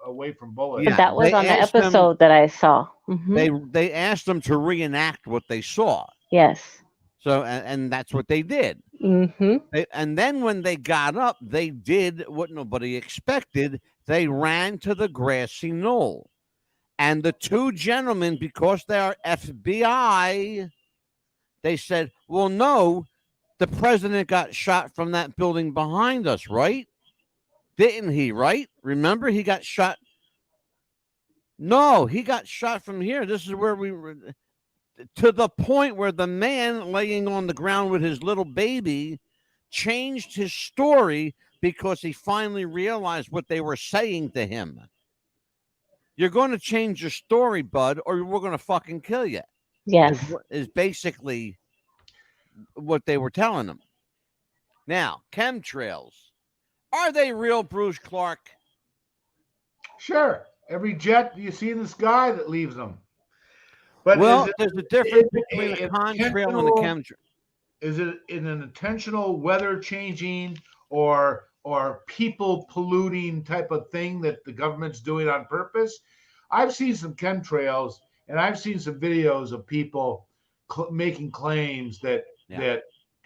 away from bullets. But that was on the episode that I saw. Mm-hmm. They asked them to reenact what they saw. Yes. So, and that's what they did. Mm-hmm. And then when they got up, they did what nobody expected. They ran to the grassy knoll. And the 2 gentlemen, because they are FBI, they said, well, no, the president got shot from that building behind us, right? Didn't he, right? Remember, he got shot. No, he got shot from here. This is where we were. To the point where the man laying on the ground with his little baby changed his story because he finally realized what they were saying to him. You're going to change your story, bud, or we're going to fucking kill you. Yes. Is basically what they were telling him. Now, chemtrails. Are they real, Bruce Clark? Sure. Every jet you see in the sky that leaves them. But there's a difference between a contrail and a chemtrail. Is it an intentional weather changing or people polluting type of thing that the government's doing on purpose? I've seen some chemtrails and I've seen some videos of people making claims that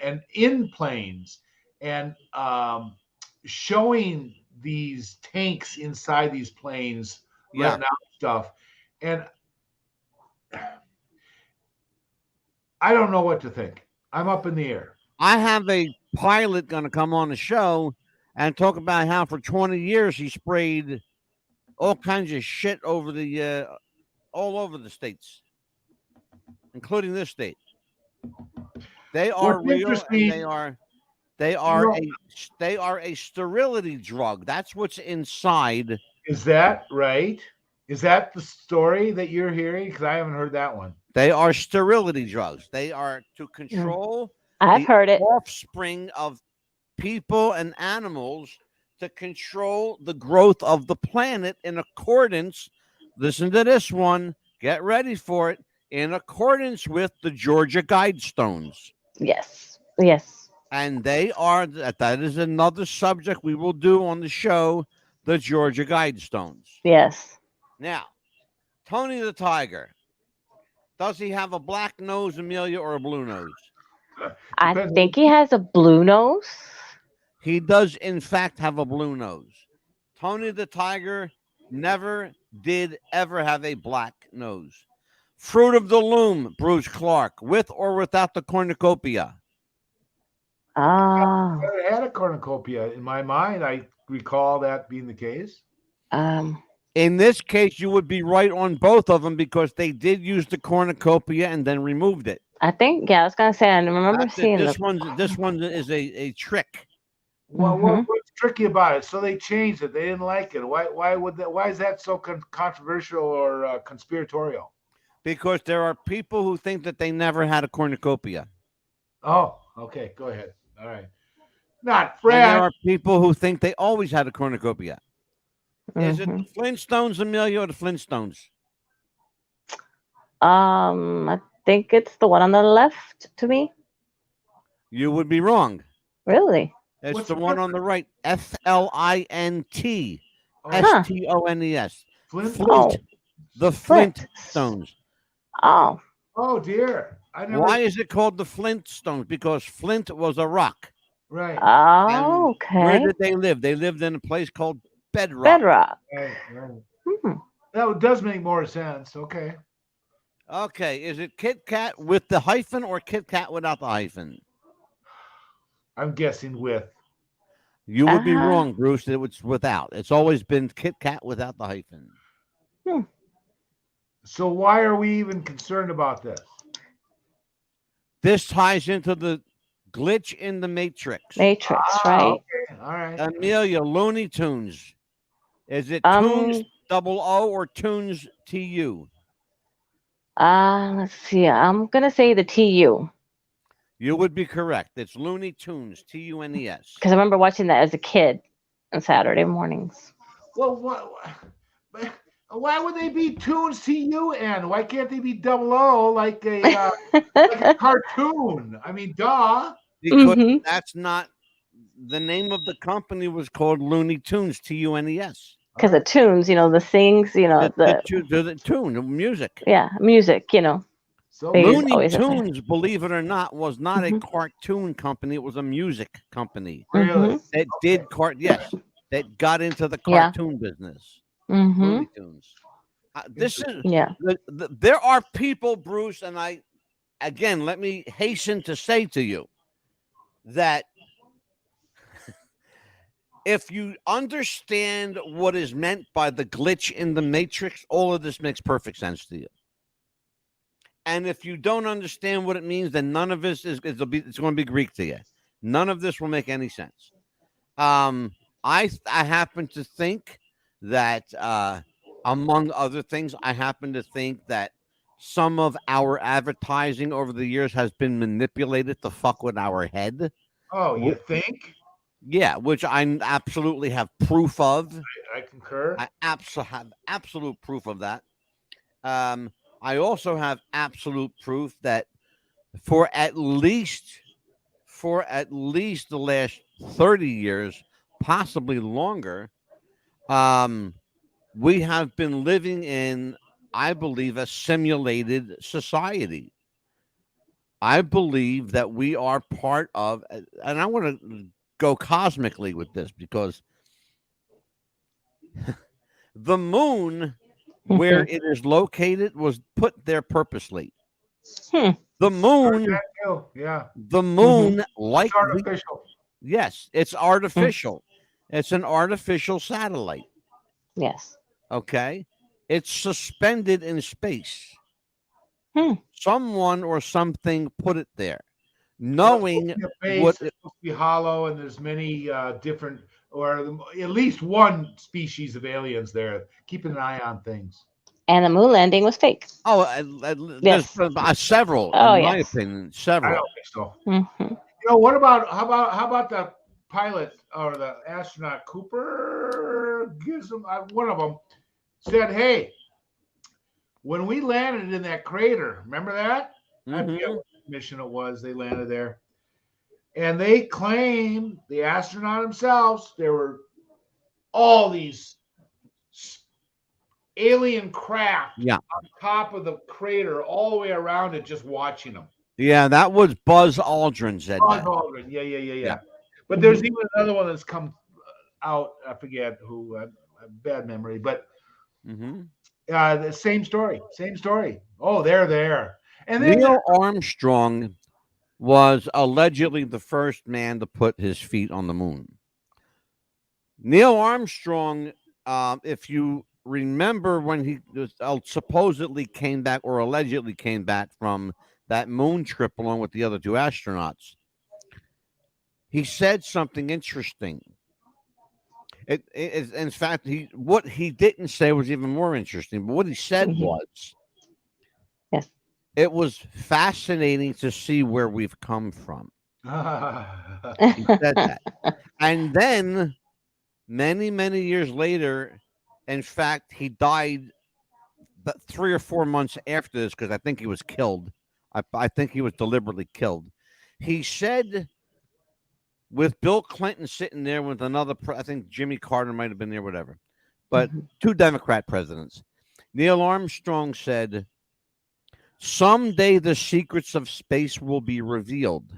and in planes and showing these tanks inside these planes, Yeah. letting out stuff, and I don't know what to think. I'm up in the air. I have a pilot going to come on the show and talk about how for 20 years he sprayed all kinds of shit over the all over the states, including this state. They are What's real, and interesting, they you are know, a sterility drug. That's what's inside. is that right? Is that the story that you're hearing? Because I haven't heard that one. They are sterility drugs. They are to control I've the heard it. offspring of people and animals to control the growth of the planet in accordance. Listen to this one. Get ready for it. In accordance with the Georgia Guidestones. Yes. Yes. And they are, that is another subject we will do on the show, the Georgia Guidestones. Yes. Now, Tony the Tiger, does he have a black nose, Amelia, or a blue nose? I Depends on- think he has a blue nose. He does, in fact, have a blue nose. Tony the Tiger never did ever have a black nose. Fruit of the Loom, Bruce Clark, with or without the cornucopia. Ah. I had a cornucopia in my mind. I recall that being the case. In this case, you would be right on both of them because they did use the cornucopia and then removed it. I think, yeah, I was gonna say I remember That's it. seeing This one is a trick. Well, Mhm. what's tricky about it? So they changed it. They didn't like it. Why would that? Why is that so controversial or conspiratorial? Because there are people who think that they never had a cornucopia. Oh, okay. Go ahead. All right. Not And there Fred. are people who think they always had a cornucopia. Is it the Mhm. Flintstones, Amelia, or the Flintstones? I think it's the one on the left to me. You would be wrong. Really? It's What's the the one on the right. FLINT Oh, STONES. Flint. Oh, The Flint. Flintstones. Oh. Oh dear. I never. Why is it called the Flintstones? Because Flint was a rock. Right. And Oh, where okay. did they live? They lived in a place called Bedrock. Bedrock. Right. Right. Hmm. That does make more sense. Okay. Okay, is it Kit Kat with the hyphen or Kit Kat without the hyphen? I'm guessing with. You would be Ah. wrong, Bruce. It was without. It's always been Kit Kat without the hyphen. So why are we even concerned about this? This ties into the glitch in the Matrix. Matrix, right? Okay. All right. Amelia, Looney Tunes. Is it Um, Tunes double O or Tunes TU? Let's see. I'm gonna say the TU You would be correct. It's Looney Tunes, TUNES. because I remember watching that as a kid on Saturday mornings. Well, why would they be Tunes TUN? Why can't they be double O like a cartoon? I mean, duh. Because Mhm. that's not the name of the company was called Looney Tunes, TUNES. Because the tunes, the sings, The tune, the music. yeah, music, So They use Looney always a thing. Tunes, believe it or not, was not Mhm. a cartoon company. It was a music company really, that did that got into the Yeah. cartoon business. Mm-hmm. Looney Tunes. This is Yeah. there are people, Bruce, and I again let me hasten to say to you that if you understand what is meant by the glitch in the matrix, all of this makes perfect sense to you. And if you don't understand what it means, then none of this it's going to be Greek to you. None of this will make any sense. I happen to think that among other things, I happen to think that some of our advertising over the years has been manipulated to fuck with our head. oh, you think? Yeah, which I absolutely have proof of. I concur. I have absolute proof of that. I also have absolute proof that for at least the last 30 years, possibly longer, we have been living in, I believe, a simulated society. I believe that we are part of, and I want to go cosmically with this because the moon, where it is located, was put there purposely. Hmm. The moon, Yeah. the moon, It's like artificial. yes, it's artificial. It's an artificial satellite. Yes. Okay, it's suspended in space. Hmm. Someone or something put it there, Well, it's knowing supposed to be a what. base, it's supposed to be hollow, and there's many different, or at least one species of aliens there keeping an eye on things. And the moon landing was fake. Oh, there's Yes. several, Oh, in my yes. opinion, I several. don't think so. Hmm. What about how about the pilot or the astronaut Cooper? Gives them one of them said, "Hey, when we landed in that crater, remember that? I forget Mhm. what mission it was. They landed there, and they claim the astronaut themselves there were all these alien craft Yeah, on top of the crater, all the way around it, just watching them." yeah, that was Buzz Aldrin said Buzz that. Aldrin, yeah. Yeah. But there's even another one that's come out. I forget who. Bad memory, but Hmm. the same story. Same story. Oh, they're there, and then Neil Armstrong was allegedly the first man to put his feet on the moon. Neil Armstrong, if you remember when he supposedly came back or allegedly came back from that moon trip along with the other two astronauts, he said something interesting. In fact, what he didn't say was even more interesting. But what he said was, Yes. it was fascinating to see where we've come from. He said that, and then many years later, in fact, he died 3 or 4 months after this because I think he was killed. I think he was deliberately killed. He said, with Bill Clinton sitting there with another, I think Jimmy Carter might have been there, whatever, but two Democrat presidents. Neil Armstrong said, "Someday the secrets of space will be revealed.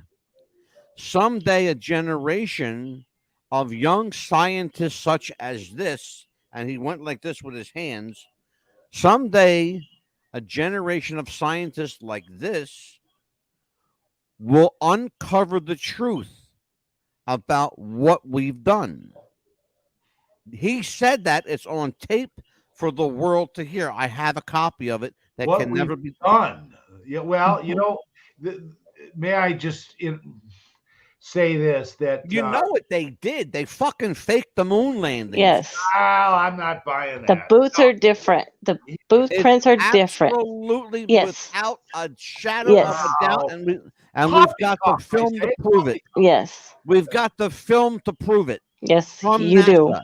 Someday a generation of young scientists such as this," and he went like this with his hands, "someday a generation of scientists like this will uncover the truth about what we've done." He said that. It's on tape for the world to hear. I have a copy of it that what can we've never be done. Yeah. Well, Mhm. may I just say this that You know what they did? They fucking faked the moon landings. Yes. I'm not buying The that. boots are different. The boot It's prints are different. absolutely Yes. without a shadow of Yes. a doubt, Wow. and we've got the Poppycock, I film to say. prove it. Yes. We've got the film to prove it Yes, from you do. NASA.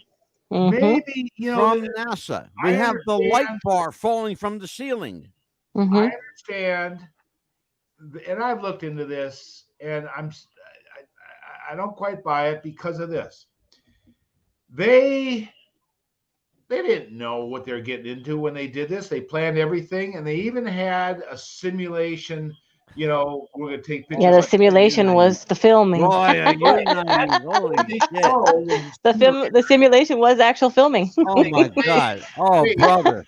Mm-hmm. Maybe From NASA, we I have the light understand. bar falling from the ceiling. I Mm-hmm. understand, and I've looked into this, and I don't quite buy it because of this. They they didn't know what they're getting into when they did this. They planned everything, and they even had a simulation. We're going to take Yeah, pictures the like simulation was the filming. Boy, are you naive? Holy they shit! showed was a The simulation was actual filming. Oh my god! Oh Wait, brother,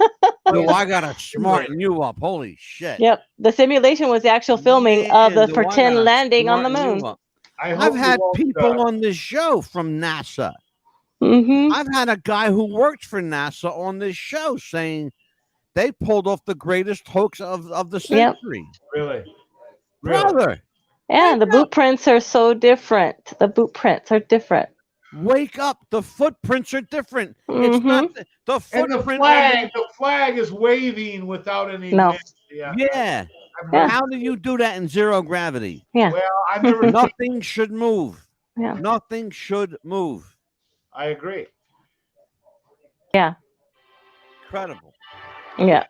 do was I gotta simulated. smarten you up? Holy shit! Yep. The simulation was the actual filming of Man, the do I pretend gotta landing on the smarten you moon. up? I I've hope you had won't. people on this show from NASA. Mm-hmm. I've had a guy who worked for NASA on this show saying they pulled off the greatest hoax of the Yep. century. Really. Brother, Yeah, wake the boot up. prints are so different. The boot prints are different. Wake up. The footprints are different. It's not Mm-hmm. the And footprint on the. the flag is waving without any No. wind. Yeah, Yeah. I've Yeah. heard. How do you do that in zero gravity? Yeah. Well, I've never. Nothing should move. Yeah. Nothing should move. I agree. Yeah. Incredible. Yeah.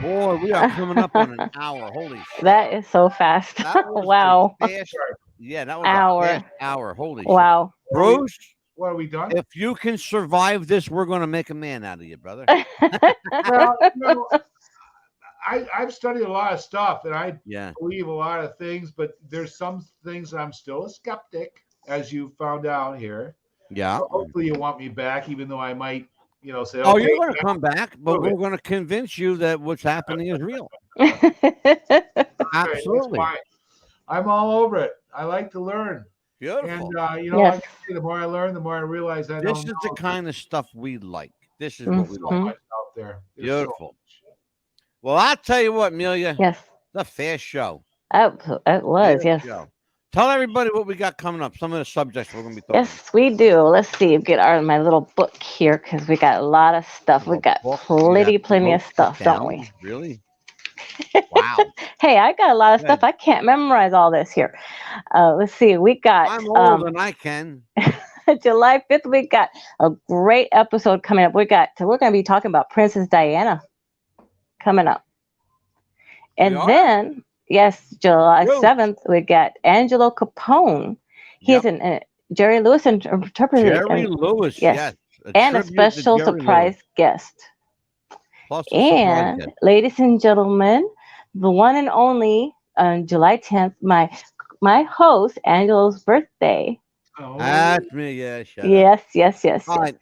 Boy, we are coming up on an hour. Holy shit. That is so fast. That was Wow. a fast. Yeah, that was a Hour. fast hour. Holy shit. Wow. Bruce, What are we done? if you can survive this, we're going to make a man out of you, brother. Well, I've studied a lot of stuff, and I Yeah. believe a lot of things, but there's some things that I'm still a skeptic. as you found out here. Yeah. So hopefully you want me back, even though I might, say, Oh, okay, you're going to come back, but prove we're it. going to convince you that what's happening is real. Okay, that's Absolutely. fine. I'm all over it. I like to learn. Beautiful. And, Yes. like I say, the more I learn, the more I realize I This don't is know. the kind of stuff we like. This is what we So like. much out there. There's so Beautiful. much. Well, I'll tell you what, Amelia. Yes. The fast show. It was, Fast yes. show. Tell everybody what we got coming up. Some of the subjects we're going to be talking about. Yes, we do. Let's see. Get my little book here because we got a lot of stuff. We got Book, you have plenty notes of stuff, put don't down? we? Really? Wow. Hey, I got a lot of Good. stuff. I can't memorize all this here. Let's see. We got I'm old and I can. July 5th. We got a great episode coming up. We're going to be talking about Princess Diana coming up. And then, yes, July 7th, we got Angelo Capone. He's an Jerry Lewis interpreter. Jerry Lewis, yes. And a special surprise guest. Plus and ladies and gentlemen, the one and only on July 10th, my host, Angelo's birthday. Oh. That's me, yeah. Yes. All right.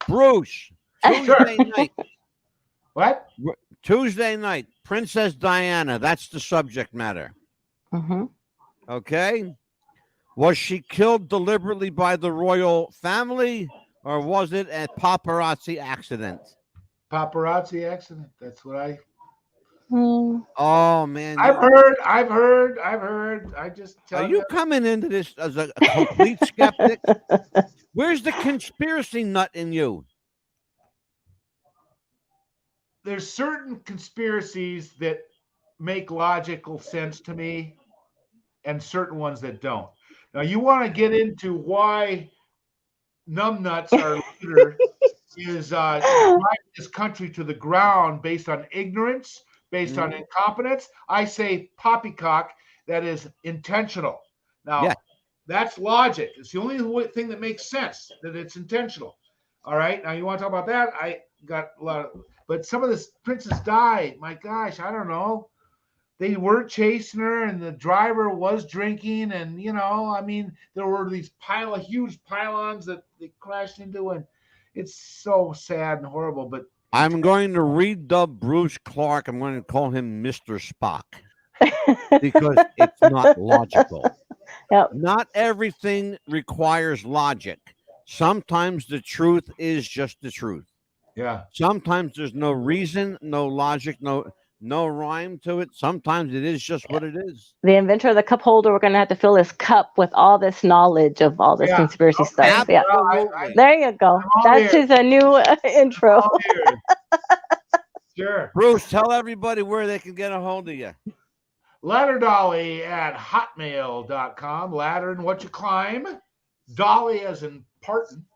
Bruce, Tuesday night. What? Tuesday night, Princess Diana. That's the subject matter. Mm-hmm. Okay. Was she killed deliberately by the royal family, or was it a paparazzi accident? Paparazzi accident. That's what I. Oh man, I've heard. I just tell are you coming into this as a complete skeptic? Where's the conspiracy nut in you? There's certain conspiracies that make logical sense to me, and certain ones that don't. Now, you want to get into why numbnuts are leader is driving this country to the ground based on ignorance, based on incompetence. I say poppycock, that is intentional. Now, that's logic. It's the only thing that makes sense, that it's intentional. All right. Now, you want to talk about that? I got a lot of, but some of this Princess Di, my gosh, I don't know. They were chasing her, and the driver was drinking, and I mean, there were these huge pylons that they crashed into, and it's so sad and horrible. But I'm going to redub Bruce Clark. I'm going to call him Mr. Spock because it's not logical. Yep. Not everything requires logic. Sometimes the truth is just the truth. Yeah. Sometimes there's no reason, no logic, no rhyme to it. Sometimes it is just what it is. The inventor of the cup holder, we're going to have to fill this cup with all this knowledge of all this conspiracy stuff. Yeah. There you go. That's his new intro. Sure. Bruce, tell everybody where they can get a hold of you. LadderDolly@hotmail.com. Ladder and what you climb. Dolly as in Parton.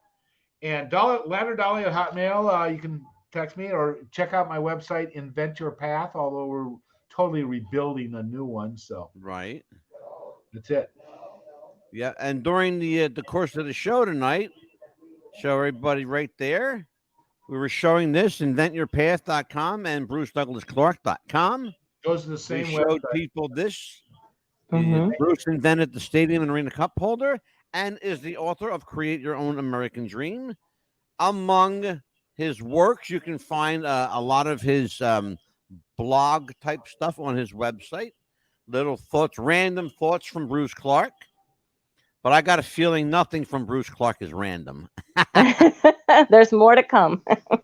And LadderDolly at Hotmail. You can text me or check out my website, Invent Your Path, although we're totally rebuilding a new one. So right. That's it. Yeah. And during the course of the show tonight, show everybody right there. We were showing this, inventyourpath.com and brucedouglasclark.com. Those are the same we showed website. people this. Mm-hmm. Bruce invented the stadium and arena cup holder and is the author of Create Your Own American Dream. Among his works, you can find a lot of his blog type stuff on his website. Little thoughts, random thoughts from Bruce Clark. But I got a feeling nothing from Bruce Clark is random. There's more to come.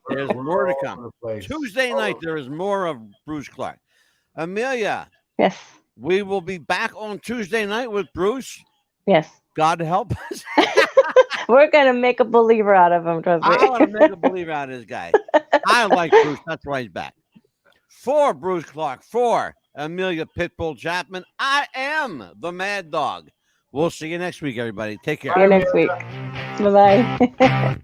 There's more to come. Tuesday night, there is more of Bruce Clark. Amelia. Yes. We will be back on Tuesday night with Bruce. Yes. God help us. We're going to make a believer out of him, trust me. I want to make a believer out of this guy. I like Bruce. That's why he's back. For Bruce Clark, for Amelia Pitbull Chapman, I am the Mad Dog. We'll see you next week, everybody. Take care. See you next week. Bye-bye.